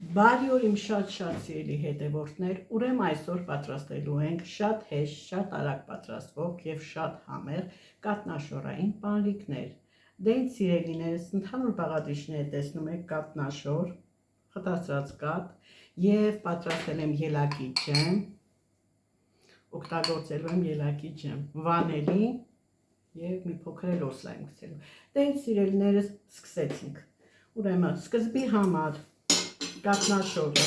Բարի օր իմ շատ սիրելի հետևորդներ, ուրեմն այսօր պատրաստելու ենք շատ հեշտ, շատ արագ պատրաստվող եւ շատ համեղ կատնաշորային պանրիկներ։ Դե ինձ սիրելիներս, ընդհանուր բաղադրիչները տեսնում եք կատնաշոր, խտացած կաթ եւ պատրաստել եմ ելակի ջեմ, օգտագործելու եմ ելակի ջեմ, վանելին եւ մի փոքր լոսլայմ գցելու։ Դե ինձ սիրելիներս, սկսեցինք։ Ուրեմն սկզբի համար կատնաշորը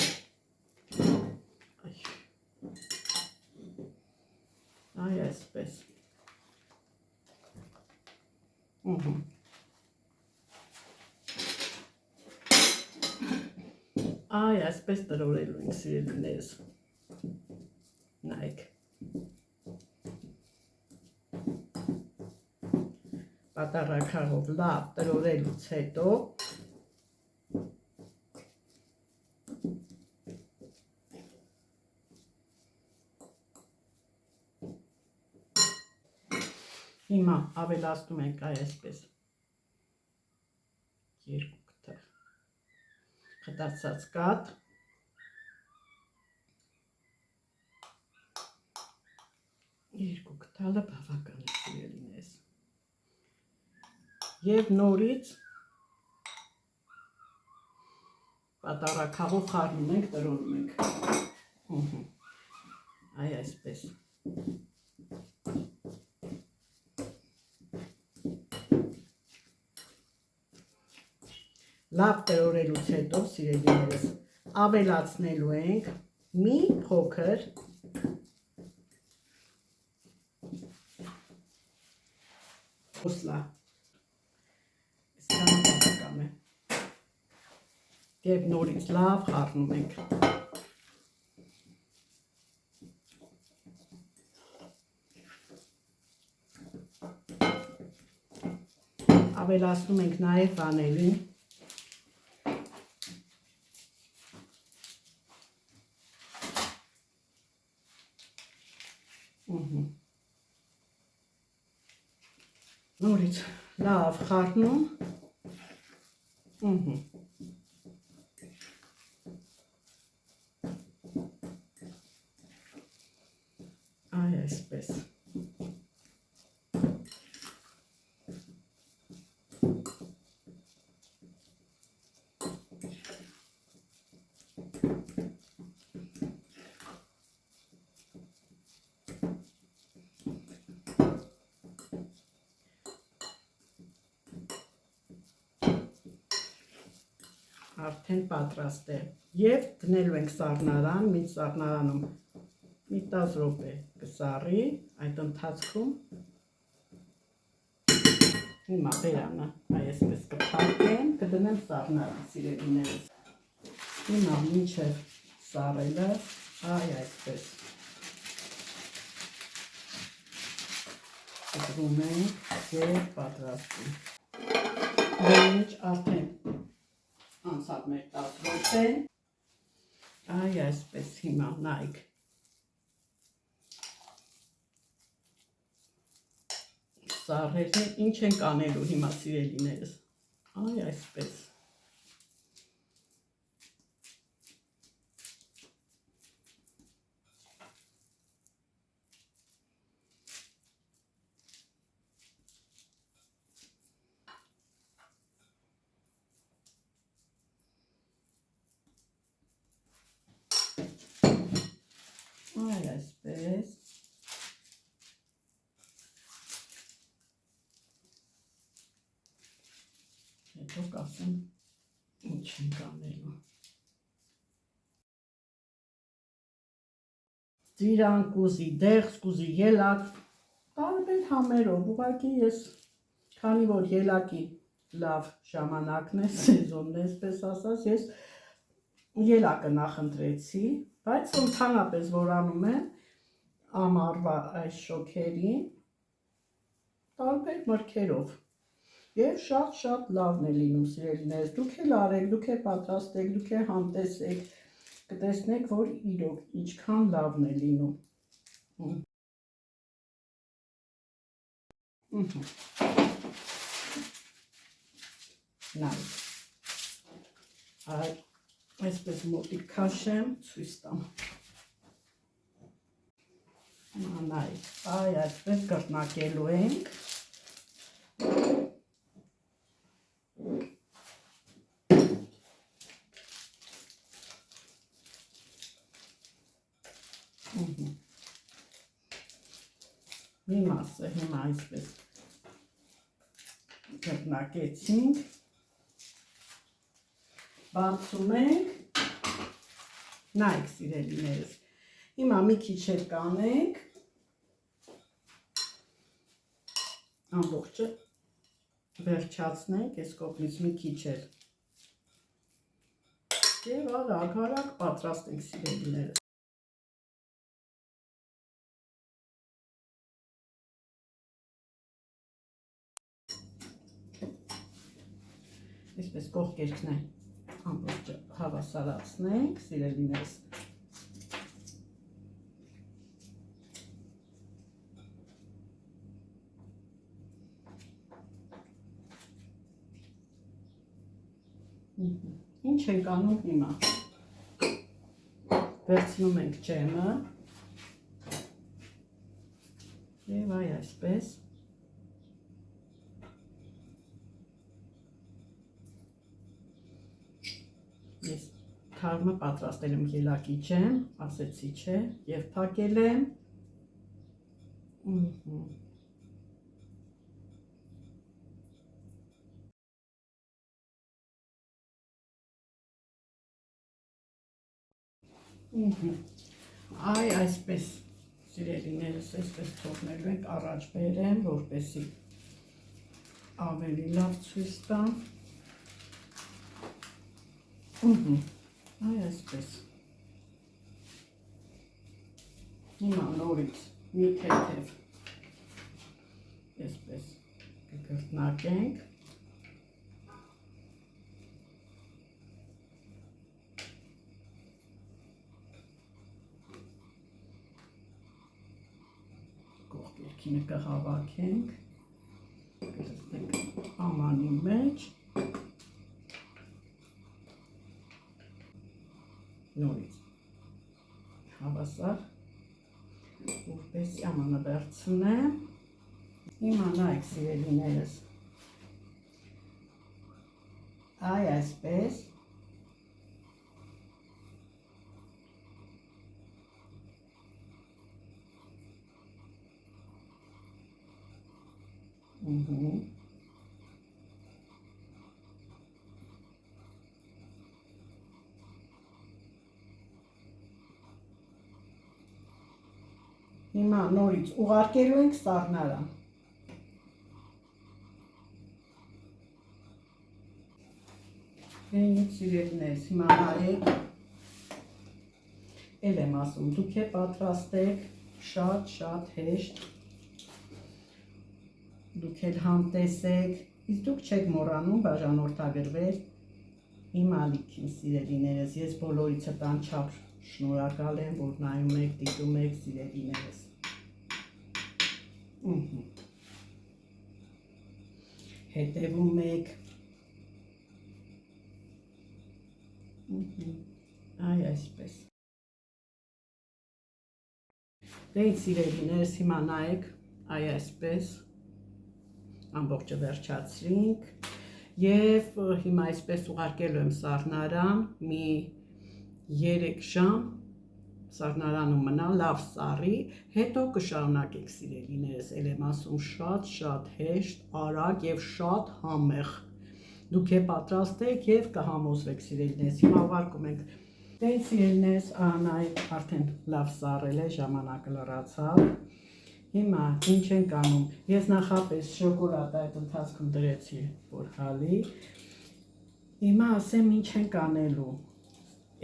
այ այսպես այ այսպես տրորելու ենք սիրելիներս, նայեք, պատառաքաղով լավ տրորելուց հետո հիմա ավելացնում ենք այսպես երկու թև խտացած կաթ, երկու կթալը բավական է սիրելիներս եւ նորից պատառաքաղով խառնում ենք, տրորում ենք, այ այսպես լավ տրորելուց հետո սիրելիներս ավելացնելու ենք մի փոքր օսլա, այսքանը բավական է եւ նորից լավ խառնում ենք, ավելացնում ենք նաեւ վանելին, նորից լավ խառնում, այ այսպես արդեն պատրաստ է եւ դնելու ենք սառնարան, մինչ սառնարանում մի 10 րոպե կսառի, այդ ընթացքում հիմա բերանը այսպես կփակեմ, կդնեմ սառնարան սիրելիներս, հիմա մինչև սառելը, այ այսպես կտրում ենք եւ պատրաստում, մինչ արդեն անցավ մեր 10 րոպեն, այ այսպես հիմա նայեք, սառել է, ինչ ենք անելու հիմա սիրելիներս, այ այսպես, այ այսպես, հետո կասեմ ինչ ենք անելու, ծիրան կուզի, դեղս կուզի, ելակ, տարբեր համերով, ուղղակի ես, քանի որ ելակի լավ ժամանակն է, սեզոնն է, այսպես ասած, ես ելակը նախընտրեցի, բայց ընդհանրապես որ անում եմ ամառվա այս շոքերին տարբեր մրգերով եւ շատ լավն է լինում սիրելիներս, դուք էլ արեք, դուք էլ պատրաստեք, դուք էլ համտեսեք, կտեսնեք, որ իրոք ինչքան լավն է լինում, նայեք, Այսպես մոտիկ քաշեմ, ցույց տամ։ Նայեք, այսպես կրտնակելու ենք։ Մի մասը հիմա այսպես կրտնակեցինք, բացում ենք, նայեք սիրելիներս, հիմա մի քիչ էլ կանենք, ամբողջը վերջացնենք, այս կողմից մի քիչ էլ և արագ պատրաստենք սիրելիներս։ Այսպես կողքերքն է ամբողջը հավասարացնենք, սիրելիներս։ Ինչ ենք անում հիմա։ Վերցնում ենք ջեմը և այսպես։ Ես թարմը պատրաստել եմ ելակի ջեմ, ասեցի չէ, և փակել եմ։ Այսպես սիրելիներս, այսպես թողնելու ենք, առաջ բերեմ, որպեսզի ավելի լավ ցույց տամ։ Այսպես։ Հիմա նորից մի թեթև այսպես կկրտնակենք։ Կողքերքինը կհավաքենք, կլցնենք ամանի մեջ, նորից հավասար, որպեսզի ամանը վերցնեմ։ Հիմա նայեք սիրելիներս, այսպես, հիմա նորից ուղարկելու ենք սառնարան։ Սիրելիներս, հիմա նայեք, էլ եմ ասում, դուք է պատրաստեք, շատ հեշտ, դուք էլ համտեսեք, իսկ դուք չեք մոռանում բաժանորդագրվել իմ ալիքին սիրելիներս, ես բոլորիցդ անչափ շնորհակալ եմ, որ նայում եք, դիտում եք սիրելիներս։ Հետևում եք։ Այսպես։ Դե սիրելիներս, հիմա նայեք, այսպես ամբողջը վերջացրինք և հիմա այսպես ուղարկելու եմ սառնարան, մի 3 ժամ սառնարանում մնա, լավ սառի, հետո կշարունակեք սիրելիներս, էլ եմ ասում, շատ հեշտ, արագ և շատ համեղ։ Դուք է պատրաստեք և կհամոզվեք սիրելիներս, հիմա ուղարկում ենք։ Դե սիրելիներս, նայեք, արդեն լավ սառել է, ժամանակը լրացավ։ Հիմա ինչ ենք անում, ես նախապես շոկոլադը այդ ընթացքում դրեցի, որ հալի, հիմա ասեմ ինչ ենք անելու,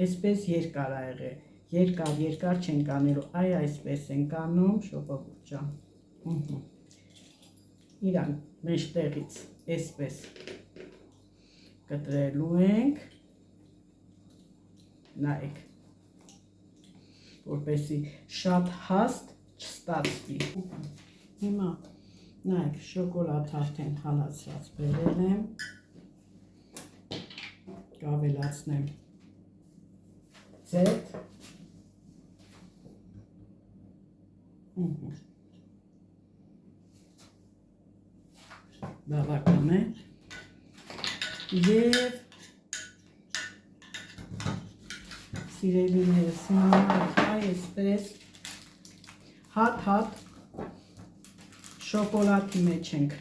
այսպես երկար ա եղել, երկար չենք անելու, այսպես ենք անում, շոկոլադ ջան, իրան մեջտեղից այսպես կտրելու ենք, նայեք, որպեսզի շատ հաստ չստացվի։ Հիմա նայեք, շոկոլադ արդեն հալածված բերել եմ, կավելացնեմ Z բավական է և սիրելիներս այսպես հատ շոկոլադի մեջ ենք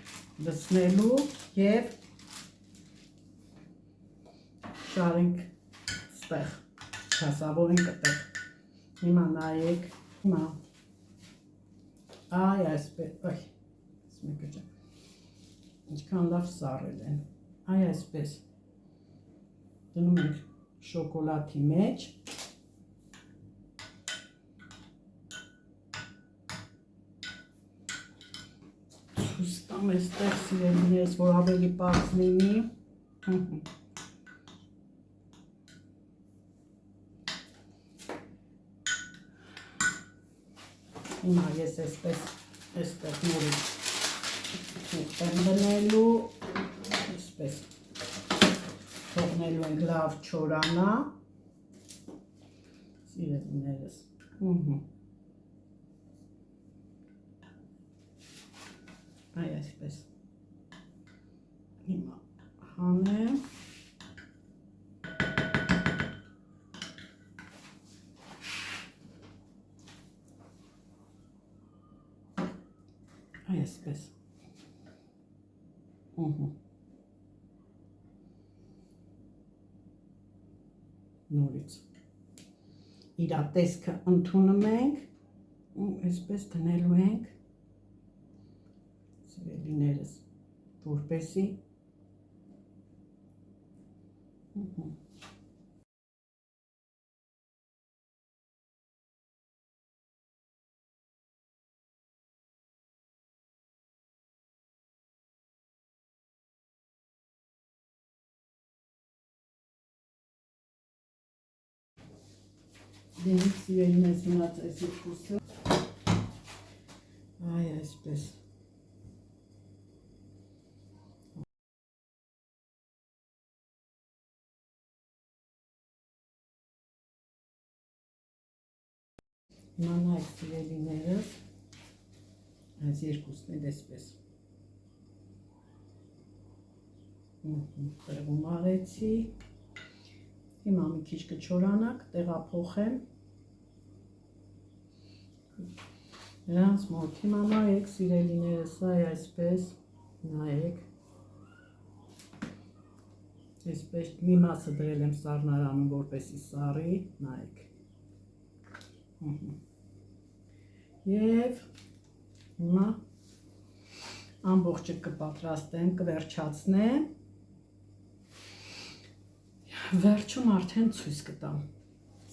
լցնելու և շարենք ստեղ, չասավորենք այդտեղ, հիմա նայեք, հիմա այսպես, ինչքան լավ սառել են, այսպես դնում ենք շոկոլադի մեջ, ցույց տամ այստեղ սիրելիներս, որ ավելի պարզ լինի, հիմա ես այսպես այստեղ նորից եմ դնելու, այսպես թողնելու ենք լավ չորանա, սիրելիներս, այսպես, հիմա հանեմ, այսպես, նորից իրա տեսքը ընդունում ենք, այսպես դնելու ենք, սիրելիներս, որպեսզի դենիք սիրելիներս մնաց այս երկուսը, այսպես, հիմա նայեք սիրելիներս, այս երկուսն էլ այսպես, տեղում արեցի, հիմա մի քիչ կչորանակ, տեղափոխեմ, նրանց մոտ, հիմա նայեք սիրելիներս, այսպես, նայեք, այսպես մի մասը դրել եմ սառնարանում, որպեսզի սառի, նայեք, և հիմա ամբողջը կպատրաստեմ, կվերջացնեմ, վերջում արդեն ցույց կտամ,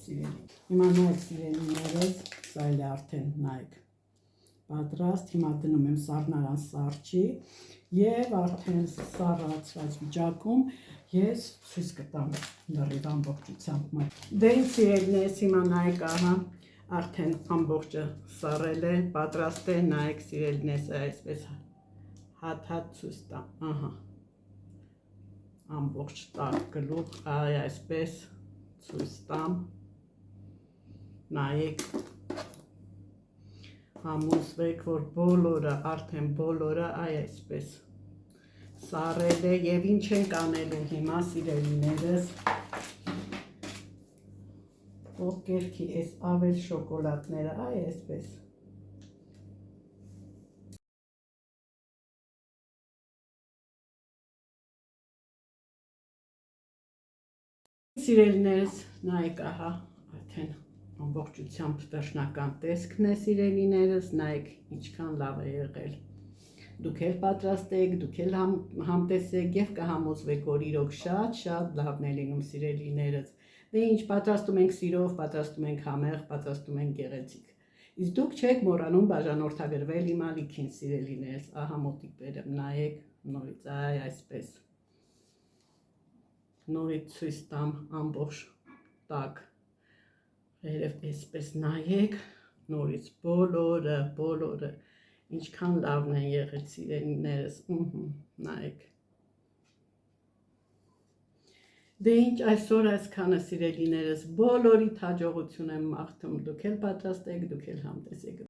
սիրելի, հիմա նայեք սիրելիներս, սա էլ է արդեն նայեք, պատրաստ, հիմա դնում եմ սառնարան սառչի և արդեն սառացված վիճակում ես ցույց կտամ լրիվ ամբողջությամբ։ Դե ինձ սիրելիներս, հիմա նայեք, ահա արդեն ամբողջը սառել է, պատրաստ է, նայեք սիրելիներս, այսպես հատ ցույց տամ, ահա ամբողջ տաք գլուխ, այսպես ցույց տամ, նայեք, համոզվեք, որ բոլորը, արդեն բոլորը այսպես սառել է և ինչ ենք անելու հիմա սիրելիներս, կողքերքի այս ավել շոկոլադները, այսպես, սիրելիներս, նայեք, ահա, արդեն ամբողջությամբ վերջնական տեսքն է սիրելիներս, նայեք ինչքան լավ է եղել, դուք էլ պատրաստեք, դուք էլ համտեսեք և կհամոզվեք, որ իրոք շատ լավն է լինում սիրելիներս, դե ինչ պատրաստում ենք սիրով, պատրաստում ենք համեղ, պատրաստում ենք գեղեցիկ, իսկ դուք չեք մոռանում բաժանորդագրվել իմ ալիքին սիրելիներս, ահա մոտիկ բերեմ, նայեք, նորից այսպես, նորից ցույց տամ ամբողջ տակ, երև այսպես նայեք, նորից բոլորը, ինչքան լավն են եղել սիրելիներս, նայեք, Դե ինչ այսօր այսքանը սիրելիներս բոլորի հաջողություն եմ մաղթում, դուք էլ պատրաստ եք, դուք էլ համտես եք